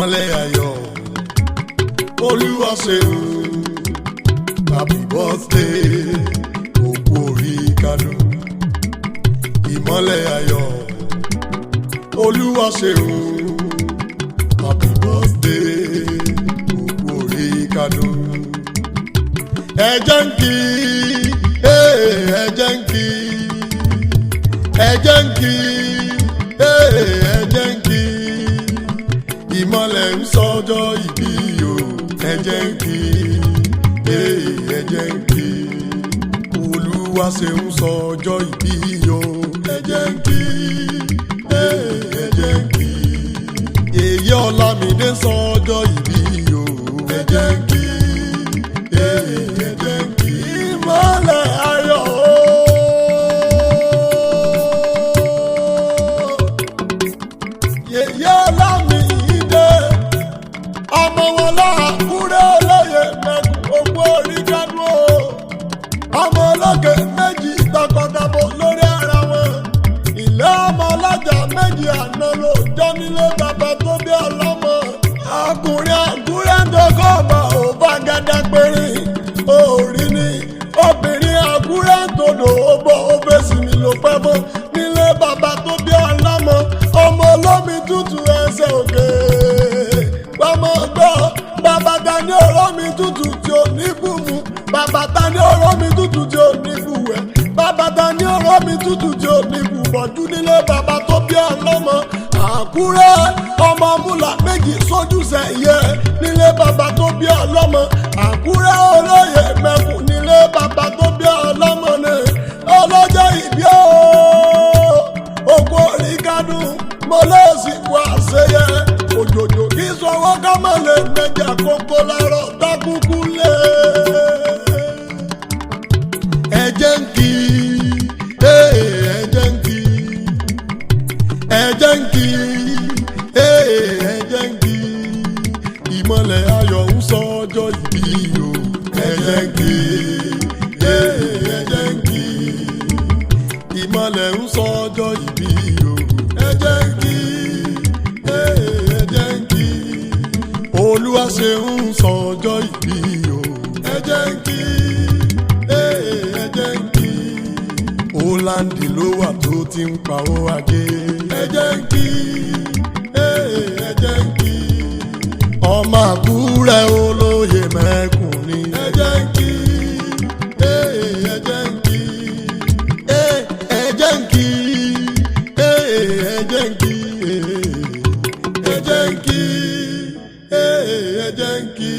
ìmọ́lẹ̀ ayọ̀ Olúwa ṣeun happy birthday òkú orí kádùn ìmọ́lẹ̀ ayọ̀ Olúwa ṣeun happy birthday òkú orí kádùn ẹ̀jẹ̀ ń kí ẹ̀jẹ̀ ń kí ẹ̀jẹ̀ ń kí ẹ̀jẹ̀ ń kí ìmọ́lẹ̀ ń sọjọ́ ìbí o ẹ̀jẹ̀ ń kí ẹ̀jẹ̀ ń kí Olúwa ṣe ń sọjọ́ ìbí o ẹ̀jẹ̀ ń kí ẹ̀jẹ̀ ń kí Yèyé Ọlámídé sọjọ́ ìbí o ẹ̀jẹ̀ ń kí ẹ̀jẹ̀ ń kí ìmọ́lẹ̀ ayọ̀ Yèyé Ọlámídé ọmọ wọn láàkúrẹ́ olóyè mẹ́kù ògbó orí kánú o ọmọ olókè méjì tọkọtabo lórí ara wọn ilé ọmọ ọlọ́jà méjì àná ló jọ nílé bàbá tó bí ọlọ́mọ ọkùnrin àkúrẹ́ tó kọ́ ọ̀bà ò bá gàdá péré orí ni obìnrin àkúrẹ́ tó dò ó bọ́ ó fèsì mi ló pẹ́ bọ́ nílé bàbá tó bí ọlọ́mọ ọmọ olómi tútù ẹsẹ̀ òkè pamọ́ gbọ́ bàbá ta ní ọ̀rọ̀ mi tútù tí ò ní bùnmu bàbá ta ní ọ̀rọ̀ mi tútù tí ò ní bùwẹ̀ bàbá ta ní ọ̀rọ̀ mi tútù tí ò ní bùbọ̀jú nílé bàbá tó bí ọlọ́mọ Àkúrẹ́ ọmọ múlà méjì sójúṣe yẹ nílé bàbá tó bí ọlọ́mọ Àkúrẹ́ olóyè mẹ́kù nílé bàbá tó bí ọlọ́mọ ní ọlọ́jọ́ ìbí òkú orí kádùn mọ́lẹ́sìnkú àṣeyẹ òjòjò kí sọwọ́ ká má lè mẹ́jà kókó lárọ̀ dákúkú lé. ẹ̀jẹ̀ ń kí ẹ̀jẹ̀ ń kí ẹ̀jẹ̀ ń kí ẹ̀jẹ̀ ń kí ìmọ́lẹ̀ ayọ̀ ń sọjọ́ ìbí o ẹ̀jẹ̀ ń kí ẹ̀jẹ̀ ń kí ìmọ́lẹ̀ ń sọjọ́ ìbí o ẹ̀jẹ̀ ń kí ẹ̀jẹ̀ ń kí Olúwa ṣe ń sọjọ́ ìbí o ẹ̀jẹ̀ ń kí ẹ̀jẹ̀ ń kí Holland ló wà tó ti ń pawó ajé ẹ̀jẹ̀ ń kí ẹ̀jẹ̀ ń kí ọmọ Àkúrẹ́ olóyè mẹ́kùn ni ẹ̀jẹ̀ ń kí ẹ̀jẹ̀ ń kí ẹ̀jẹ̀ ń kí ẹ̀jẹ̀ ń kí ẹ̀jẹ̀ ń kí ẹ̀jẹ̀ ń kí.